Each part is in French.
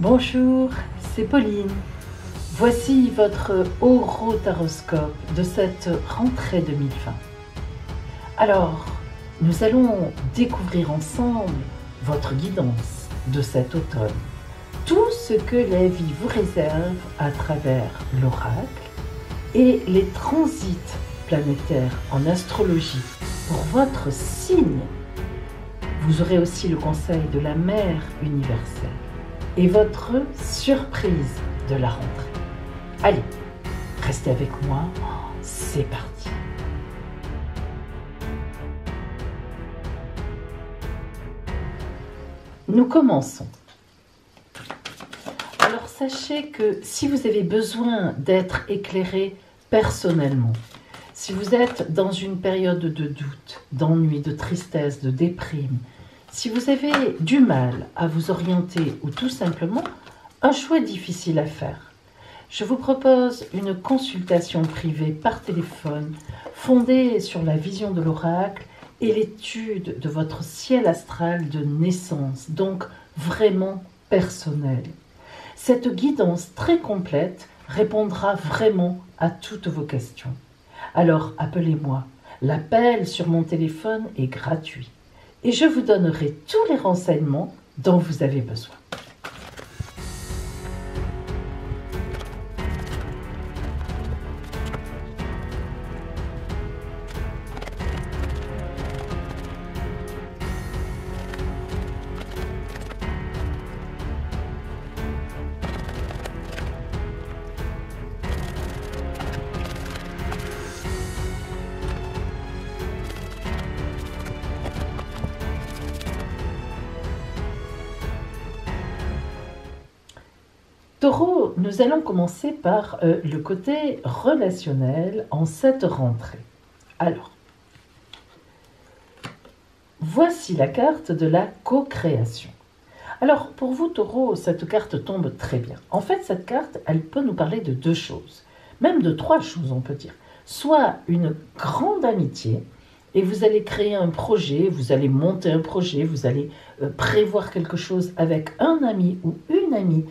Bonjour, c'est Pauline. Voici votre horotaroscope de cette rentrée 2020. Alors, nous allons découvrir ensemble votre guidance de cet automne. Tout ce que la vie vous réserve à travers l'oracle et les transits planétaires en astrologie pour votre signe. Vous aurez aussi le conseil de la Mère universelle et votre surprise de la rentrée. Allez, restez avec moi, c'est parti. Nous commençons. Alors sachez que si vous avez besoin d'être éclairé personnellement, si vous êtes dans une période de doute, d'ennui, de tristesse, de déprime, si vous avez du mal à vous orienter ou tout simplement un choix difficile à faire, je vous propose une consultation privée par téléphone fondée sur la vision de l'oracle et l'étude de votre ciel astral de naissance, donc vraiment personnel. Cette guidance très complète répondra vraiment à toutes vos questions. Alors appelez-moi, l'appel sur mon téléphone est gratuit et je vous donnerai tous les renseignements dont vous avez besoin. Taureau, nous allons commencer par le côté relationnel en cette rentrée. Alors, voici la carte de la co-création. Alors, pour vous, Taureau, cette carte tombe très bien. En fait, cette carte, elle peut nous parler de deux choses, même de trois choses, on peut dire. Soit une grande amitié, et vous allez créer un projet, vous allez monter un projet, vous allez prévoir quelque chose avec un ami ou une amie.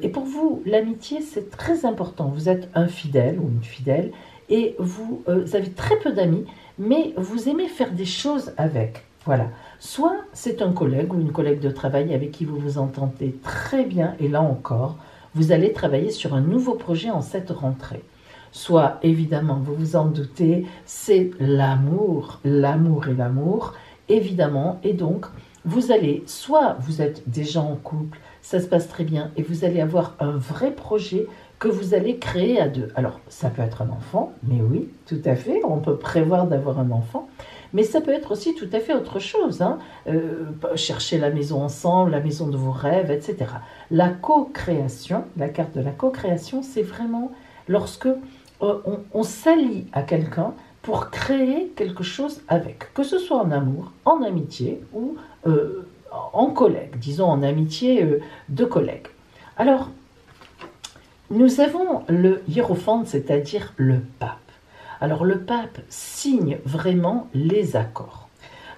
Et pour vous, l'amitié, c'est très important. Vous êtes un fidèle ou une fidèle et vous avez très peu d'amis, mais vous aimez faire des choses avec. Voilà. Soit c'est un collègue ou une collègue de travail avec qui vous vous entendez très bien et là encore, vous allez travailler sur un nouveau projet en cette rentrée. Soit, évidemment, vous vous en doutez, c'est l'amour, l'amour et l'amour, évidemment. Et donc, vous allez, soit vous êtes déjà en couple, ça se passe très bien et vous allez avoir un vrai projet que vous allez créer à deux. Alors, ça peut être un enfant, mais oui, tout à fait, on peut prévoir d'avoir un enfant, mais ça peut être aussi tout à fait autre chose, hein. Chercher la maison ensemble, la maison de vos rêves, etc. La co-création, la carte de la co-création, c'est vraiment lorsque on s'allie à quelqu'un pour créer quelque chose avec, que ce soit en amour, en amitié ou en collègue, disons en amitié de collègues. Alors, nous avons le hiérophante, c'est-à-dire le pape. Alors, le pape signe vraiment les accords.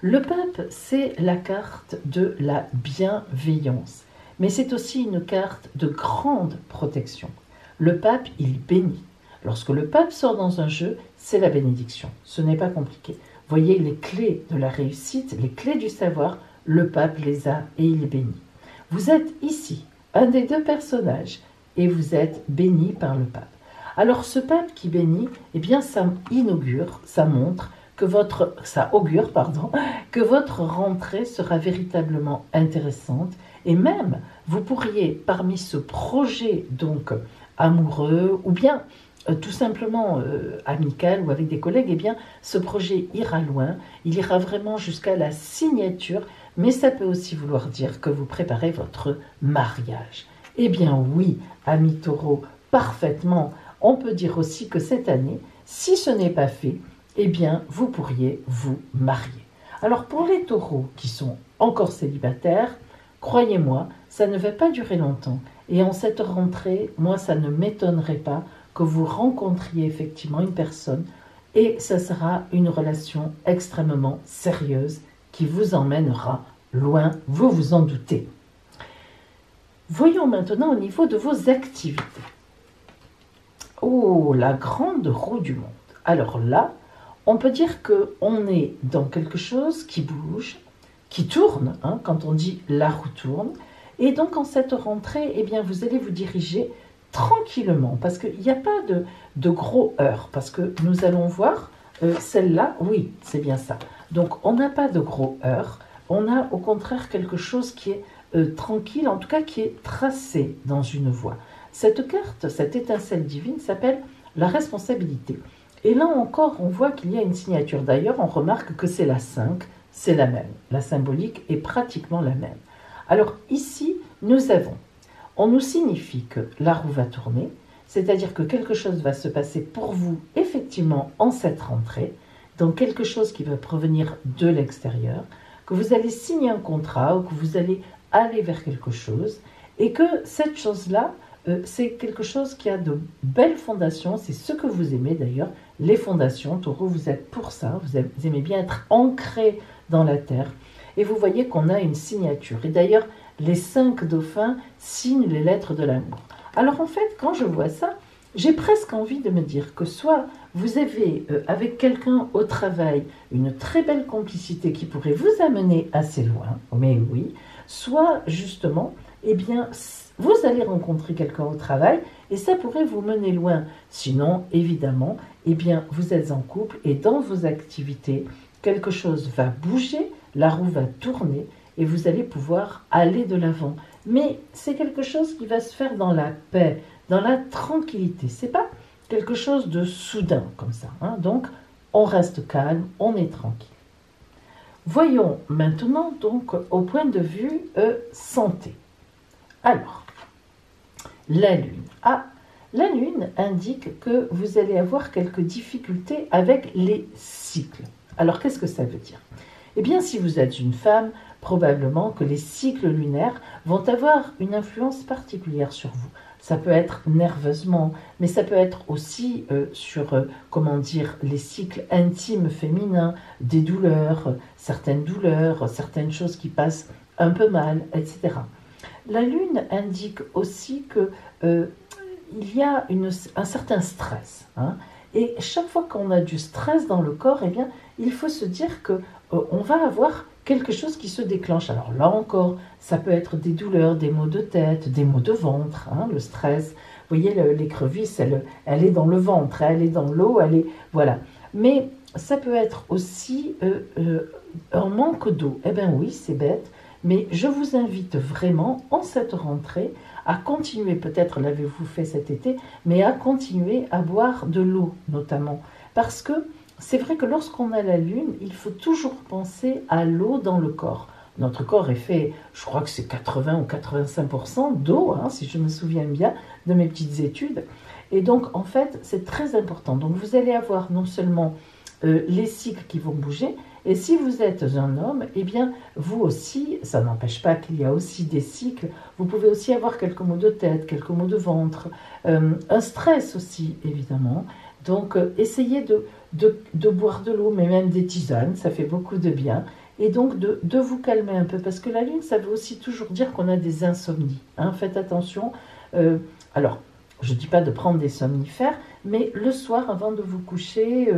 Le pape, c'est la carte de la bienveillance, mais c'est aussi une carte de grande protection. Le pape, il bénit. Lorsque le pape sort dans un jeu, c'est la bénédiction. Ce n'est pas compliqué. Voyez les clés de la réussite, les clés du savoir, le pape les a et il bénit. Vous êtes ici, un des deux personnages, et vous êtes béni par le pape. Alors ce pape qui bénit, eh bien ça inaugure, ça montre que ça augure, que votre rentrée sera véritablement intéressante, et même vous pourriez, parmi ce projet donc amoureux, ou bien tout simplement amical ou avec des collègues, eh bien, ce projet ira loin, il ira vraiment jusqu'à la signature, mais ça peut aussi vouloir dire que vous préparez votre mariage. Eh bien oui, amis taureaux, parfaitement. On peut dire aussi que cette année, si ce n'est pas fait, eh bien, vous pourriez vous marier. Alors pour les taureaux qui sont encore célibataires, croyez-moi, ça ne va pas durer longtemps. Et en cette rentrée, moi, ça ne m'étonnerait pas que vous rencontriez effectivement une personne et ça sera une relation extrêmement sérieuse qui vous emmènera loin, vous vous en doutez. Voyons maintenant au niveau de vos activités. Oh, la grande roue du monde. Alors là, on peut dire qu'on est dans quelque chose qui bouge, qui tourne, hein, quand on dit la roue tourne. Et donc en cette rentrée, eh bien, vous allez vous diriger tranquillement, parce qu'il n'y a pas de gros heurts, parce que nous allons voir celle-là, oui, c'est bien ça. Donc on n'a pas de gros heurts, on a au contraire quelque chose qui est tranquille, en tout cas qui est tracé dans une voie. Cette carte, cette étincelle divine s'appelle la responsabilité. Et là encore, on voit qu'il y a une signature. D'ailleurs, on remarque que c'est la 5, c'est la même. La symbolique est pratiquement la même. Alors ici, on nous signifie que la roue va tourner, c'est-à-dire que quelque chose va se passer pour vous, effectivement, en cette rentrée, donc quelque chose qui va provenir de l'extérieur, que vous allez signer un contrat ou que vous allez aller vers quelque chose, et que cette chose-là, c'est quelque chose qui a de belles fondations, c'est ce que vous aimez d'ailleurs, les fondations. Taureau, vous êtes pour ça, vous aimez bien être ancré dans la terre, et vous voyez qu'on a une signature, et d'ailleurs, les 5 dauphins signent les lettres de l'amour. Alors en fait, quand je vois ça, j'ai presque envie de me dire que soit vous avez avec quelqu'un au travail une très belle complicité qui pourrait vous amener assez loin, mais oui, soit justement, eh bien, vous allez rencontrer quelqu'un au travail et ça pourrait vous mener loin. Sinon, évidemment, eh bien, vous êtes en couple et dans vos activités, quelque chose va bouger, la roue va tourner et vous allez pouvoir aller de l'avant. Mais c'est quelque chose qui va se faire dans la paix, dans la tranquillité. C'est pas quelque chose de soudain comme ça, hein. Donc, on reste calme, on est tranquille. Voyons maintenant donc au point de vue santé. Alors, la Lune. Ah, la Lune indique que vous allez avoir quelques difficultés avec les cycles. Alors, qu'est-ce que ça veut dire? Eh bien, si vous êtes une femme, probablement que les cycles lunaires vont avoir une influence particulière sur vous. Ça peut être nerveusement, mais ça peut être aussi sur, comment dire, les cycles intimes féminins, des douleurs, certaines choses qui passent un peu mal, etc. La Lune indique aussi que il y a un certain stress, hein, et chaque fois qu'on a du stress dans le corps, eh bien, il faut se dire que on va avoir quelque chose qui se déclenche. Alors là encore, ça peut être des douleurs, des maux de tête, des maux de ventre, hein, le stress. Vous voyez, l'écrevisse, elle est dans le ventre, elle est dans l'eau, elle est... Voilà. Mais ça peut être aussi un manque d'eau. Eh bien oui, c'est bête, mais je vous invite vraiment, en cette rentrée, à continuer, peut-être l'avez-vous fait cet été, mais à continuer à boire de l'eau, notamment. Parce que c'est vrai que lorsqu'on a la Lune, il faut toujours penser à l'eau dans le corps. Notre corps est fait, je crois que c'est 80 ou 85% d'eau, hein, si je me souviens bien de mes petites études. Et donc, en fait, c'est très important. Donc, vous allez avoir non seulement les cycles qui vont bouger, et si vous êtes un homme, eh bien, vous aussi, ça n'empêche pas qu'il y a aussi des cycles, vous pouvez aussi avoir quelques maux de tête, quelques maux de ventre, un stress aussi, évidemment. Donc, essayez de boire de l'eau, mais même des tisanes, ça fait beaucoup de bien. Et donc, de vous calmer un peu, parce que la Lune, ça veut aussi toujours dire qu'on a des insomnies, hein. Faites attention. Alors, je ne dis pas de prendre des somnifères, mais le soir, avant de vous coucher,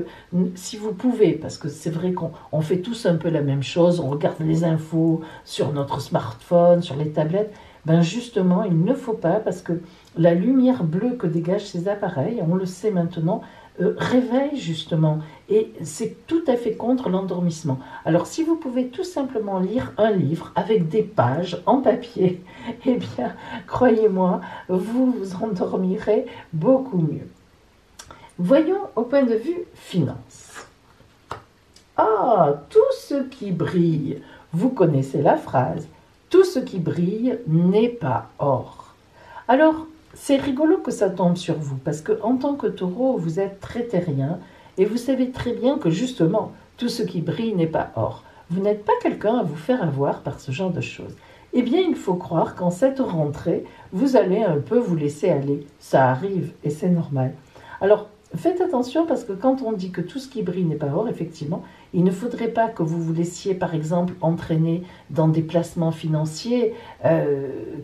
si vous pouvez, parce que c'est vrai qu'on fait tous un peu la même chose, on regarde les infos sur notre smartphone, sur les tablettes, ben justement, il ne faut pas, parce que la lumière bleue que dégagent ces appareils, on le sait maintenant, réveille justement, et c'est tout à fait contre l'endormissement. Alors si vous pouvez tout simplement lire un livre avec des pages en papier, eh bien, croyez-moi, vous vous endormirez beaucoup mieux. Voyons au point de vue finance. Ah, tout ce qui brille, vous connaissez la phrase, tout ce qui brille n'est pas or. Alors, c'est rigolo que ça tombe sur vous, parce qu'en tant que taureau, vous êtes très terrien, et vous savez très bien que justement, tout ce qui brille n'est pas or. Vous n'êtes pas quelqu'un à vous faire avoir par ce genre de choses. Eh bien, il faut croire qu'en cette rentrée, vous allez un peu vous laisser aller. Ça arrive, et c'est normal. Alors, faites attention parce que quand on dit que tout ce qui brille n'est pas or, effectivement, il ne faudrait pas que vous vous laissiez, par exemple, entraîner dans des placements financiers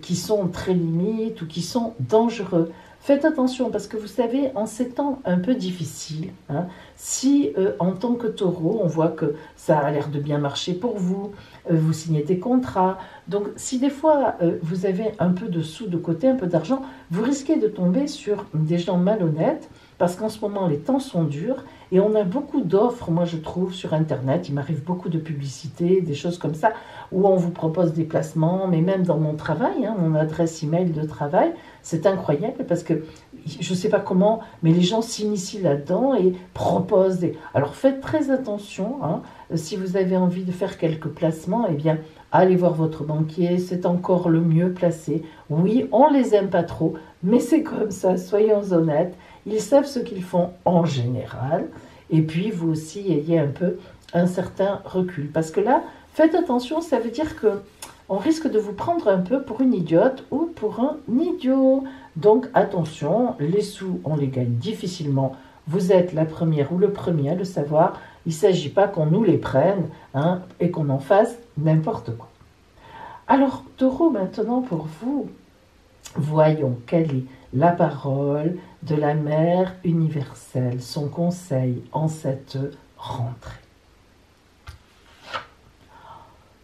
qui sont très limites ou qui sont dangereux. Faites attention parce que vous savez, en ces temps un peu difficiles, hein, si en tant que taureau, on voit que ça a l'air de bien marcher pour vous, vous signez des contrats, donc si des fois vous avez un peu de sous de côté, un peu d'argent, vous risquez de tomber sur des gens malhonnêtes parce qu'en ce moment les temps sont durs et on a beaucoup d'offres, moi je trouve, sur Internet, il m'arrive beaucoup de publicités, des choses comme ça, où on vous propose des placements, mais même dans mon travail, hein, mon adresse email de travail, c'est incroyable parce que je ne sais pas comment, mais les gens s'initient là-dedans et proposent des... Alors faites très attention, hein, si vous avez envie de faire quelques placements, eh bien, allez voir votre banquier, c'est encore le mieux placé. Oui, on les aime pas trop, mais c'est comme ça, soyons honnêtes. Ils savent ce qu'ils font en général. Et puis, vous aussi, ayez un peu un certain recul. Parce que là, faites attention, ça veut dire que on risque de vous prendre un peu pour une idiote ou pour un idiot. Donc, attention, les sous, on les gagne difficilement. Vous êtes la première ou le premier à le savoir. Il ne s'agit pas qu'on nous les prenne hein, et qu'on en fasse n'importe quoi. Alors, Taureau, maintenant pour vous, voyons quelle est la parole de la Mère universelle, son conseil en cette rentrée.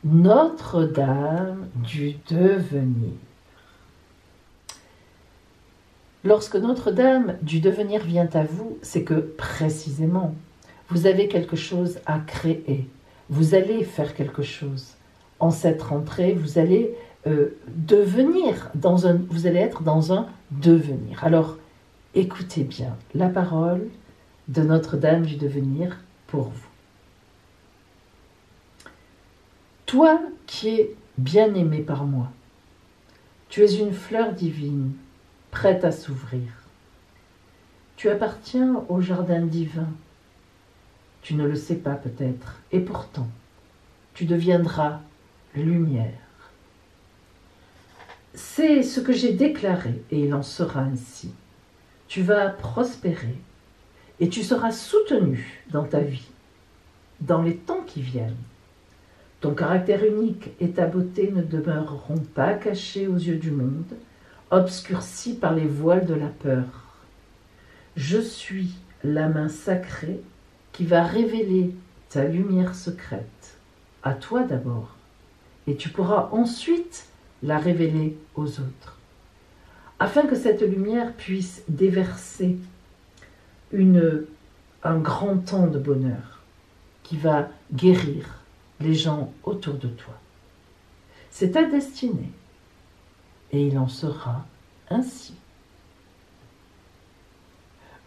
Notre-Dame du devenir. Lorsque Notre-Dame du devenir vient à vous, c'est que précisément, vous avez quelque chose à créer. Vous allez faire quelque chose. En cette rentrée, vous allez vous allez être dans un devenir. Alors, écoutez bien la parole de Notre-Dame du devenir pour vous. Toi qui es bien-aimé par moi, tu es une fleur divine, prête à s'ouvrir. Tu appartiens au jardin divin. Tu ne le sais pas peut-être, et pourtant, tu deviendras lumière. C'est ce que j'ai déclaré, et il en sera ainsi. Tu vas prospérer, et tu seras soutenu dans ta vie, dans les temps qui viennent. Ton caractère unique et ta beauté ne demeureront pas cachés aux yeux du monde, obscurcis par les voiles de la peur. Je suis la main sacrée qui va révéler ta lumière secrète, à toi d'abord, et tu pourras ensuite la révéler aux autres, afin que cette lumière puisse déverser un grand temps de bonheur qui va guérir les gens autour de toi. C'est ta destinée, et il en sera ainsi.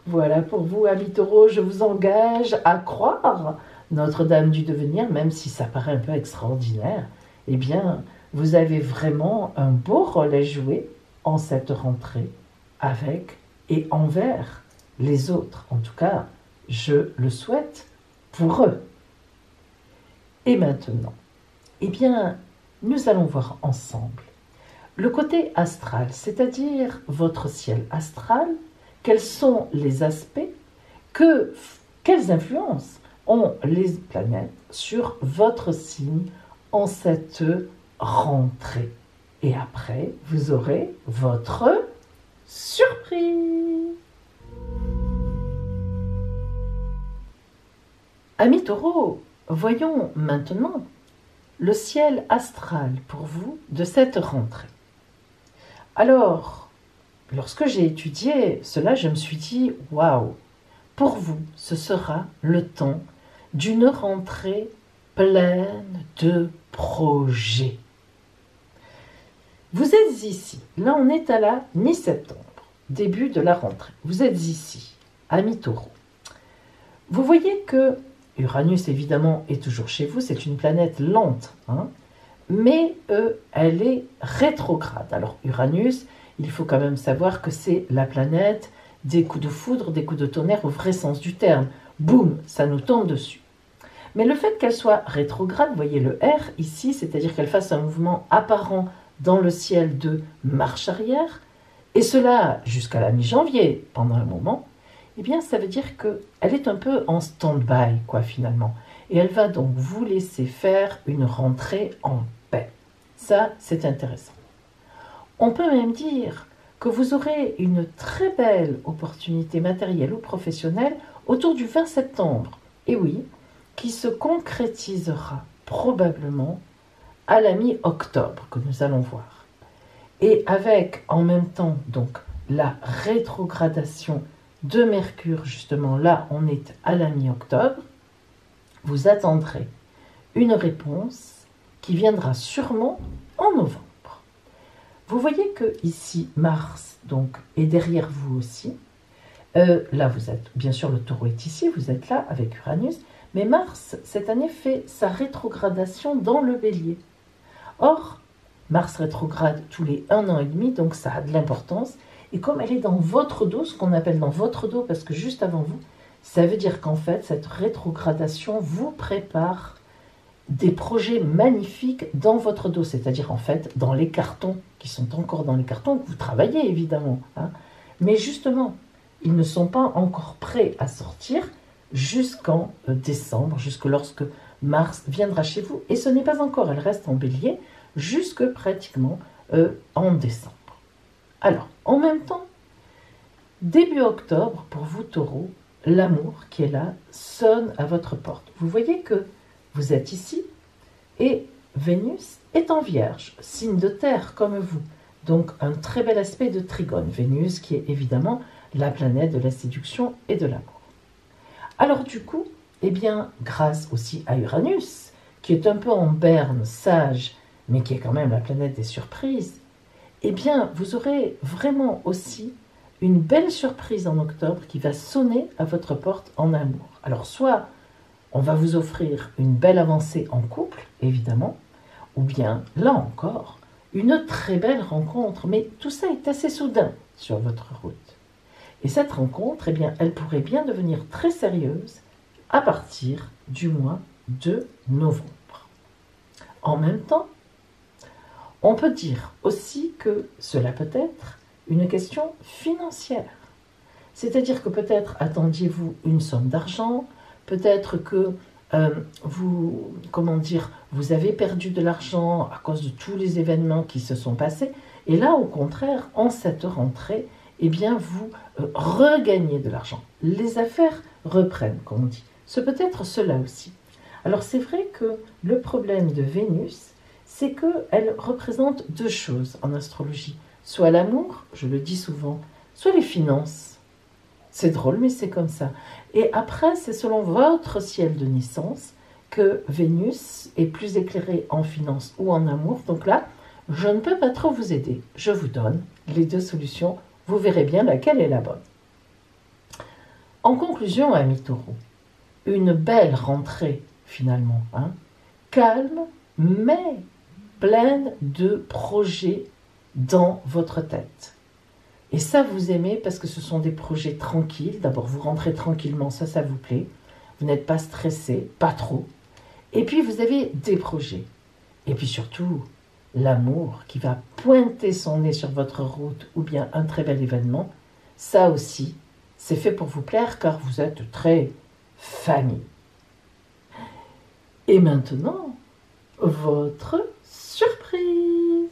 Voilà pour vous, amis Taureaux, je vous engage à croire Notre-Dame du devenir, même si ça paraît un peu extraordinaire, eh bien, vous avez vraiment un beau rôle à jouer en cette rentrée avec et envers les autres. En tout cas, je le souhaite pour eux. Et maintenant, eh bien, nous allons voir ensemble le côté astral, c'est-à-dire votre ciel astral, quels sont les aspects, quelles influences ont les planètes sur votre signe en cette rentrée. Et après, vous aurez votre surprise. Amis Taureaux, voyons maintenant le ciel astral pour vous de cette rentrée. Alors, lorsque j'ai étudié cela, je me suis dit, waouh, pour vous, ce sera le temps d'une rentrée pleine de projets. Vous êtes ici, là on est à la mi-septembre, début de la rentrée. Vous êtes ici, amis Taureaux. Vous voyez que Uranus, évidemment, est toujours chez vous, c'est une planète lente, hein, mais elle est rétrograde. Alors Uranus, il faut quand même savoir que c'est la planète des coups de foudre, des coups de tonnerre au vrai sens du terme. Boum, ça nous tombe dessus. Mais le fait qu'elle soit rétrograde, vous voyez le R ici, c'est-à-dire qu'elle fasse un mouvement apparent dans le ciel de marche arrière, et cela jusqu'à la mi-janvier, pendant un moment, eh bien ça veut dire qu'elle est un peu en stand-by, quoi, finalement. Et elle va donc vous laisser faire une rentrée en paix. Ça, c'est intéressant. On peut même dire que vous aurez une très belle opportunité matérielle ou professionnelle autour du 20 septembre. Et oui, qui se concrétisera probablement à la mi-octobre, que nous allons voir. Et avec en même temps donc la rétrogradation de Mercure, justement là on est à la mi-octobre, vous attendrez une réponse qui viendra sûrement en novembre. Vous voyez que ici Mars donc est derrière vous aussi. Là vous êtes, bien sûr le taureau est ici, vous êtes là avec Uranus, mais Mars cette année fait sa rétrogradation dans le bélier. Or, Mars rétrograde tous les 1 an et demi, donc ça a de l'importance. Et comme elle est dans votre dos, ce qu'on appelle dans votre dos, parce que juste avant vous, ça veut dire qu'en fait, cette rétrogradation vous prépare des projets magnifiques dans votre dos, c'est-à-dire en fait dans les cartons, qui sont encore dans les cartons, que vous travaillez évidemment. Hein. Mais justement, ils ne sont pas encore prêts à sortir jusqu'en décembre, jusque lorsque Mars viendra chez vous. Et ce n'est pas encore, elle reste en bélier jusque pratiquement en décembre. Alors, en même temps, début octobre, pour vous taureaux, l'amour qui est là sonne à votre porte. Vous voyez que vous êtes ici et Vénus est en Vierge, signe de terre comme vous. Donc un très bel aspect de trigone. Vénus qui est évidemment la planète de la séduction et de l'amour. Alors du coup, eh bien, grâce aussi à Uranus, qui est un peu en berne, sage, mais qui est quand même la planète des surprises, eh bien, vous aurez vraiment aussi une belle surprise en octobre qui va sonner à votre porte en amour. Alors, soit on va vous offrir une belle avancée en couple, évidemment, ou bien, là encore, une très belle rencontre, mais tout ça est assez soudain sur votre route. Et cette rencontre, eh bien, elle pourrait bien devenir très sérieuse à partir du mois de novembre. En même temps, on peut dire aussi que cela peut être une question financière. C'est-à-dire que peut-être attendiez-vous une somme d'argent, peut-être que vous avez perdu de l'argent à cause de tous les événements qui se sont passés. Et là, au contraire, en cette rentrée, eh bien, vous regagnez de l'argent. Les affaires reprennent, comme on dit. Ce peut être cela aussi. Alors, c'est vrai que le problème de Vénus, c'est qu'elle représente deux choses en astrologie. Soit l'amour, je le dis souvent, soit les finances. C'est drôle, mais c'est comme ça. Et après, c'est selon votre ciel de naissance que Vénus est plus éclairée en finances ou en amour. Donc là, je ne peux pas trop vous aider. Je vous donne les deux solutions. Vous verrez bien laquelle est la bonne. En conclusion, amis taureaux, une belle rentrée finalement. Hein, calme, mais pleine de projets dans votre tête. Et ça, vous aimez parce que ce sont des projets tranquilles. D'abord, vous rentrez tranquillement, ça vous plaît. Vous n'êtes pas stressé, pas trop. Et puis, vous avez des projets. Et puis surtout, l'amour qui va pointer son nez sur votre route ou bien un très bel événement. Ça aussi, c'est fait pour vous plaire car vous êtes très famille. Et maintenant, votre surprise.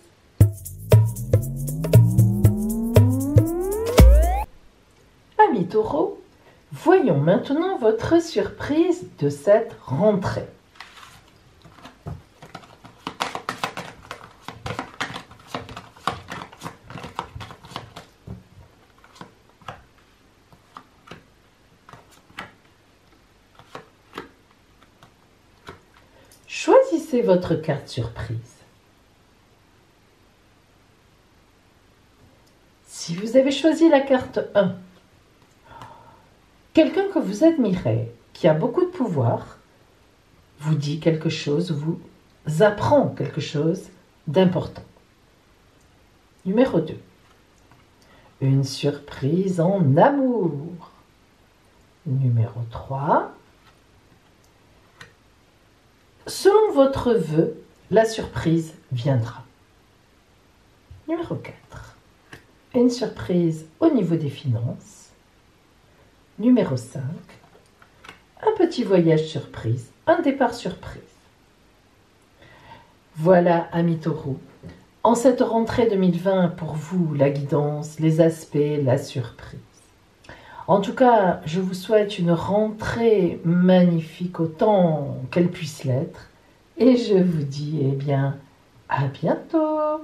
Amis taureaux, voyons maintenant votre surprise de cette rentrée. Choisissez votre carte surprise. Si vous avez choisi la carte 1, quelqu'un que vous admirez, qui a beaucoup de pouvoir, vous dit quelque chose, vous apprend quelque chose d'important. Numéro 2. Une surprise en amour. Numéro 3. Selon votre vœu, la surprise viendra. Numéro 4. Une surprise au niveau des finances. Numéro 5, un petit voyage surprise, un départ surprise. Voilà, amis taureaux, en cette rentrée 2020, pour vous, la guidance, les aspects, la surprise. En tout cas, je vous souhaite une rentrée magnifique autant qu'elle puisse l'être. Et je vous dis, eh bien, à bientôt!